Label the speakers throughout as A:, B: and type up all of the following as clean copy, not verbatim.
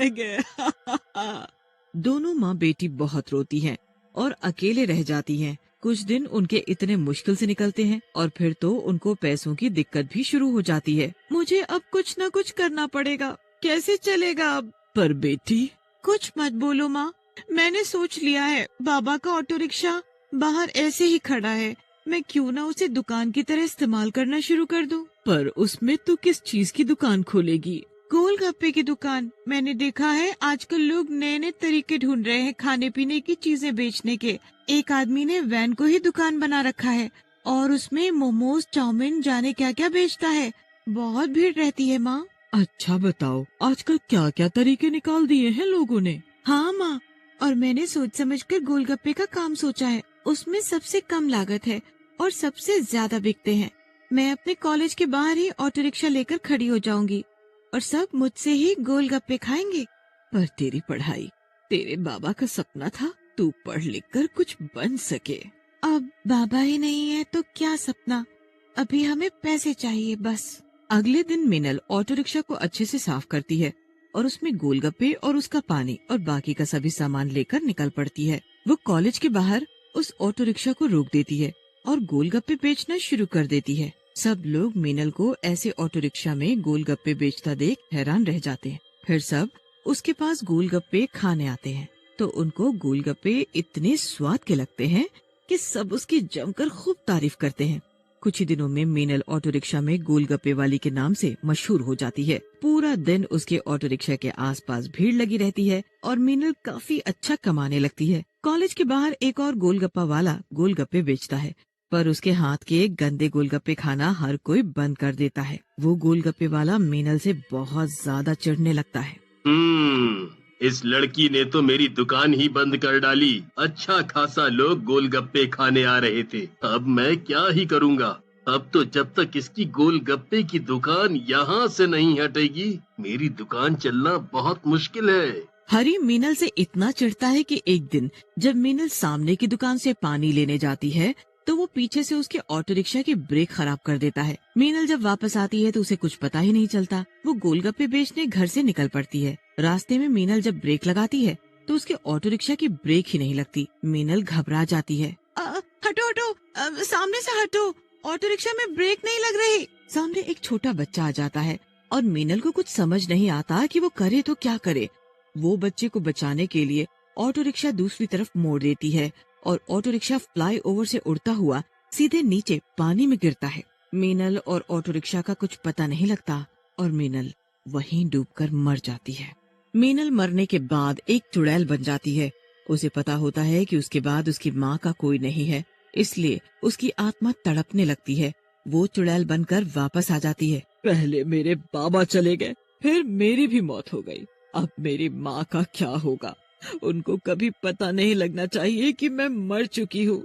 A: रह गए।
B: दोनों माँ बेटी बहुत रोती हैं और अकेले रह जाती हैं। कुछ दिन उनके इतने मुश्किल से निकलते हैं और फिर तो उनको पैसों की दिक्कत भी शुरू हो जाती है।
A: मुझे अब कुछ न कुछ करना पड़ेगा, कैसे चलेगा अब?
B: पर बेटी,
A: कुछ मत बोलो माँ, मैंने सोच लिया है। बाबा का ऑटो रिक्शा बाहर ऐसे ही खड़ा है, मैं क्यों ना उसे दुकान की तरह इस्तेमाल करना शुरू कर दूं।
B: पर उसमें तू किस चीज की दुकान खोलेगी?
A: गोलगप्पे की दुकान। मैंने देखा है आजकल लोग नए नए तरीके ढूंढ रहे हैं खाने पीने की चीजें बेचने के। एक आदमी ने वैन को ही दुकान बना रखा है और उसमें मोमोज, चाउमीन, जाने क्या क्या बेचता है। बहुत भीड़ रहती है माँ।
B: अच्छा बताओ, आजकल क्या क्या तरीके निकाल दिए हैं लोगों ने।
A: हाँ माँ, और मैंने सोच समझकर गोलगप्पे का काम सोचा है। उसमें सबसे कम लागत है और सबसे ज्यादा बिकते हैं। मैं अपने कॉलेज के बाहर ही ऑटो रिक्शा लेकर खड़ी हो जाऊंगी और सब मुझसे ही गोलगप्पे खाएंगे।
B: पर तेरी पढ़ाई, तेरे बाबा का सपना था तू पढ़ लिख कर कुछ बन सके।
A: अब बाबा ही नहीं है तो क्या सपना, अभी हमें पैसे चाहिए बस।
B: अगले दिन मीनल ऑटो रिक्शा को अच्छे से साफ करती है और उसमें गोलगप्पे और उसका पानी और बाकी का सभी सामान लेकर निकल पड़ती है। वो कॉलेज के बाहर उस ऑटो रिक्शा को रोक देती है और गोलगप्पे बेचना शुरू कर देती है। सब लोग मीनल को ऐसे ऑटो रिक्शा में गोलगप्पे बेचता देख हैरान रह जाते हैं। फिर सब उसके पास गोलगप्पे खाने आते हैं तो उनको गोलगप्पे इतने स्वाद के लगते हैं कि सब उसकी जमकर खूब तारीफ करते हैं। कुछ ही दिनों में मीनल ऑटो रिक्शा में गोलगप्पे वाली के नाम से मशहूर हो जाती है। पूरा दिन उसके ऑटो रिक्शा के आसपास भीड़ लगी रहती है और मीनल काफी अच्छा कमाने लगती है। कॉलेज के बाहर एक और गोलगप्पा वाला गोलगप्पे बेचता है, पर उसके हाथ के गंदे गोलगप्पे खाना हर कोई बंद कर देता है। वो गोलगप्पे वाला मीनल से बहुत ज्यादा चिढ़ने लगता है।
C: इस लड़की ने तो मेरी दुकान ही बंद कर डाली। अच्छा खासा लोग गोलगप्पे खाने आ रहे थे, अब मैं क्या ही करूँगा। अब तो जब तक इसकी गोलगप्पे की दुकान यहाँ से नहीं हटेगी, मेरी दुकान चलना बहुत मुश्किल है।
B: हरी मीनल से इतना चिढ़ता है कि एक दिन जब मीनल सामने की दुकान से पानी लेने जाती है तो वो पीछे से उसके ऑटो रिक्शा की ब्रेक खराब कर देता है। मीनल जब वापस आती है तो उसे कुछ पता ही नहीं चलता। वो गोलगप्पे बेचने घर से निकल पड़ती है। रास्ते में मीनल जब ब्रेक लगाती है तो उसके ऑटो रिक्शा की ब्रेक ही नहीं लगती। मीनल घबरा जाती है।
A: हटो हटो, सामने से हटो, ऑटो रिक्शा में ब्रेक नहीं लग रही।
B: सामने एक छोटा बच्चा आ जाता है और मीनल को कुछ समझ नहीं आता कि वो करे तो क्या करे। वो बच्चे को बचाने के लिए ऑटो रिक्शा दूसरी तरफ मोड़ देती है और ऑटो रिक्शा फ्लाई ओवर से उड़ता हुआ सीधे नीचे पानी में गिरता है। मीनल और ऑटो रिक्शा का कुछ पता नहीं लगता और मीनल वहीं डूबकर मर जाती है। मीनल मरने के बाद एक चुड़ैल बन जाती है। उसे पता होता है कि उसके बाद उसकी माँ का कोई नहीं है, इसलिए उसकी आत्मा तड़पने लगती है। वो चुड़ैल बनकर वापस आ जाती है।
A: पहले मेरे बाबा चले गए, फिर मेरी भी मौत हो गई, अब मेरी माँ का क्या होगा। उनको कभी पता नहीं लगना चाहिए कि मैं मर चुकी हूँ।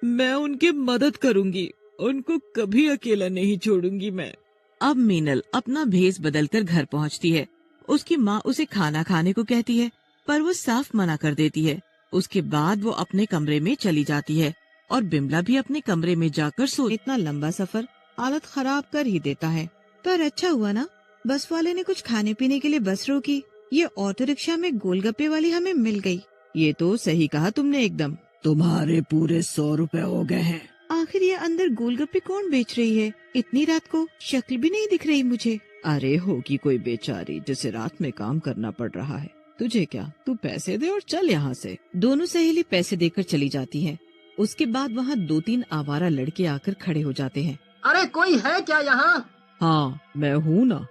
A: मैं उनकी मदद करूँगी, उनको कभी अकेला नहीं छोड़ूंगी मैं।
B: अब मीनल अपना भेष बदलकर घर पहुँचती है। उसकी माँ उसे खाना खाने को कहती है पर वो साफ मना कर देती है। उसके बाद वो अपने कमरे में चली जाती है और बिमला भी अपने कमरे में जाकर सो। इतना लंबा सफर हालत खराब कर ही देता है।
A: पर अच्छा हुआ ना, बस वाले ने कुछ खाने पीने के लिए बस रोकी। ये ऑटो रिक्शा में गोलगप्पे वाली हमें मिल गई।
B: ये तो सही कहा तुमने एकदम।
A: तुम्हारे पूरे 100 रुपए हो गए हैं। आखिर ये अंदर गोलगप्पे कौन बेच रही है? इतनी रात को शक्ल भी नहीं दिख रही मुझे।
B: अरे होगी कोई बेचारी जिसे रात में काम करना पड़ रहा है। तुझे क्या, तू पैसे दे और चल यहाँ से। दोनों सहेली पैसे देकर चली जाती हैं। उसके बाद वहाँ 2-3 आवारा लड़के आकर खड़े हो जाते हैं।
D: अरे कोई है क्या यहाँ?
B: हाँ मैं हूँ ना,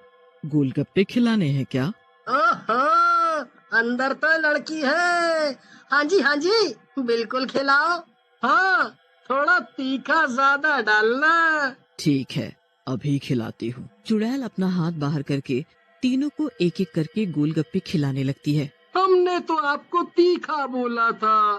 B: गोलगप्पे खिलाने हैं क्या?
D: ओहो, अंदर तो लड़की है। हाँ जी बिल्कुल खिलाओ। हाँ, थोड़ा तीखा ज्यादा डालना।
B: ठीक है, अभी खिलाती हूँ। चुड़ैल अपना हाथ बाहर करके तीनों को एक एक करके गोलगप्पे खिलाने लगती है।
D: हमने तो आपको तीखा बोला था,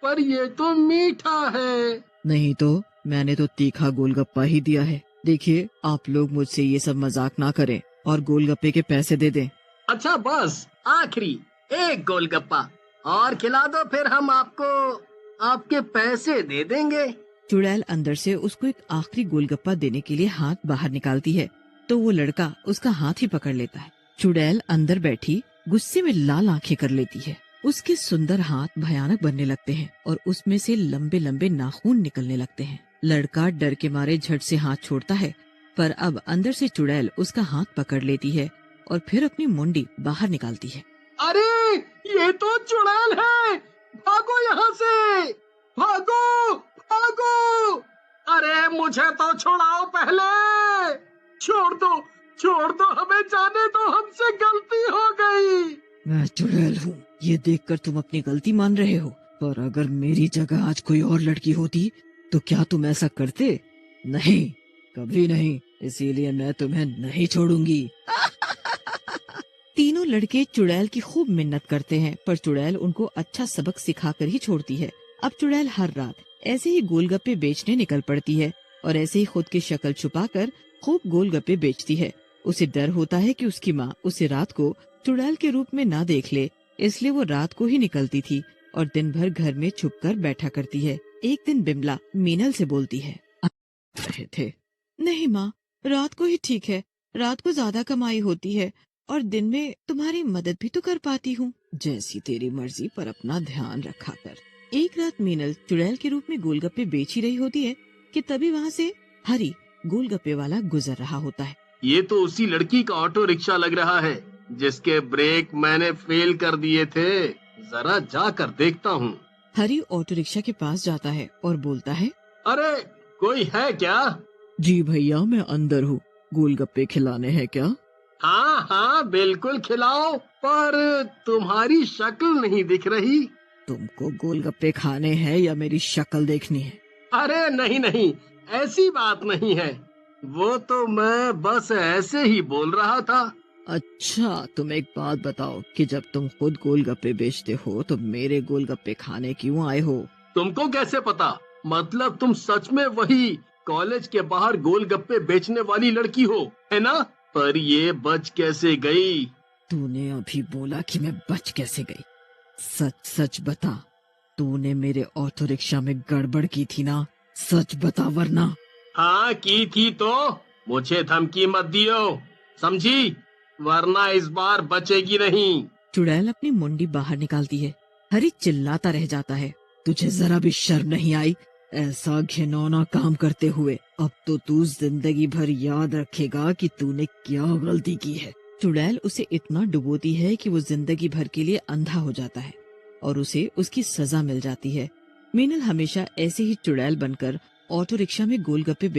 D: पर ये तो मीठा है।
B: नहीं तो मैंने तो तीखा गोलगप्पा ही दिया है। देखिए आप लोग मुझसे ये सब मजाक ना करें और गोलगप्पे के पैसे दे दें।
D: अच्छा बस आखिरी एक गोलगप्पा और खिला दो, फिर हम आपको आपके पैसे दे देंगे।
B: चुड़ैल अंदर से उसको एक आखिरी गोलगप्पा देने के लिए हाथ बाहर निकालती है तो वो लड़का उसका हाथ ही पकड़ लेता है। चुड़ैल अंदर बैठी गुस्से में लाल आंखें कर लेती है। उसके सुंदर हाथ भयानक बनने लगते हैं और उसमें से लंबे लंबे नाखून निकलने लगते हैं। लड़का डर के मारे झट से हाथ छोड़ता है, पर अब अंदर से चुड़ैल उसका हाथ पकड़ लेती है और फिर अपनी मुंडी बाहर निकालती है।
D: अरे ये तो चुड़ैल है, भागो यहाँ से, भागो भागो। अरे मुझे तो छुड़ाओ पहले, छोड़ दो हमें जाने दो, हमसे गलती हो गई।
B: मैं चुड़ैल हूँ, ये देखकर तुम अपनी गलती मान रहे हो, पर अगर मेरी जगह आज कोई और लड़की होती तो क्या तुम ऐसा करते? नहीं, कभी नहीं, इसीलिए मैं तुम्हें नहीं छोड़ूंगी। तीनों लड़के चुड़ैल की खूब मिन्नत करते हैं, पर चुड़ैल उनको अच्छा सबक सिखाकर ही छोड़ती है। अब चुड़ैल हर रात ऐसे ही गोलगप्पे बेचने निकल पड़ती है और ऐसे ही खुद की शक्ल छुपाकर खूब गोलगप्पे बेचती है। उसे डर होता है कि उसकी माँ उसे रात को चुड़ैल के रूप में ना देख ले, इसलिए वो रात को ही निकलती थी और दिन भर घर में छुपकर बैठा करती है। एक दिन बिमला मीनल से बोलती है, रहे थे। नहीं माँ, रात को ही ठीक है, रात को ज्यादा कमाई होती है और दिन में तुम्हारी मदद भी तो कर पाती हूँ। जैसी तेरी मर्जी, पर अपना ध्यान रखा कर। एक रात मीनल चुड़ैल के रूप में गोलगप्पे बेच ही रही होती है कि तभी वहाँ से हरी गोलगप्पे वाला गुजर रहा होता है।
C: ये तो उसी लड़की का ऑटो रिक्शा लग रहा है जिसके ब्रेक मैंने फेल कर दिए थे। जरा जाकर देखता हूँ।
B: हरी ऑटो रिक्शा के पास जाता है और बोलता है,
C: अरे कोई है क्या?
B: जी भैया, मैं अंदर हूँ, गोलगप्पे खिलाने हैं क्या?
C: हाँ हाँ बिल्कुल खिलाओ, पर तुम्हारी शक्ल नहीं दिख रही।
B: तुमको गोलगप्पे खाने हैं या मेरी शक्ल देखनी है?
C: अरे नहीं, ऐसी बात नहीं है, वो तो मैं बस ऐसे ही बोल रहा था।
B: अच्छा, तुम एक बात बताओ कि जब तुम खुद गोलगप्पे बेचते हो तो मेरे गोलगप्पे खाने क्यों आए हो?
C: तुमको कैसे पता? मतलब तुम सच में वही कॉलेज के बाहर गोलगप्पे बेचने वाली लड़की हो, है ना? पर ये बच कैसे गई?
B: तूने अभी बोला कि मैं बच कैसे गई? सच सच बता, तूने मेरे ऑटो रिक्शा में गड़बड़ की थी ना? सच बता, वरना।
C: हाँ की थी तो मुझे धमकी मत दियो, समझी? वरना इस बार बचेगी नहीं।
B: चुड़ैल अपनी मुंडी बाहर निकालती है। हरी चिल्लाता रह जाता है, तुझे जरा भी शर्म नहीं आई ऐसा घिनौना काम करते हुए? अब तो तू जिंदगी भर याद रखेगा कि तूने क्या गलती की है। चुड़ैल उसे इतना डुबोती है कि वो जिंदगी भर के लिए अंधा हो जाता है और उसे उसकी सजा मिल जाती है। मीनल हमेशा ऐसे ही चुड़ैल बनकर ऑटो रिक्शा में गोलगप्पे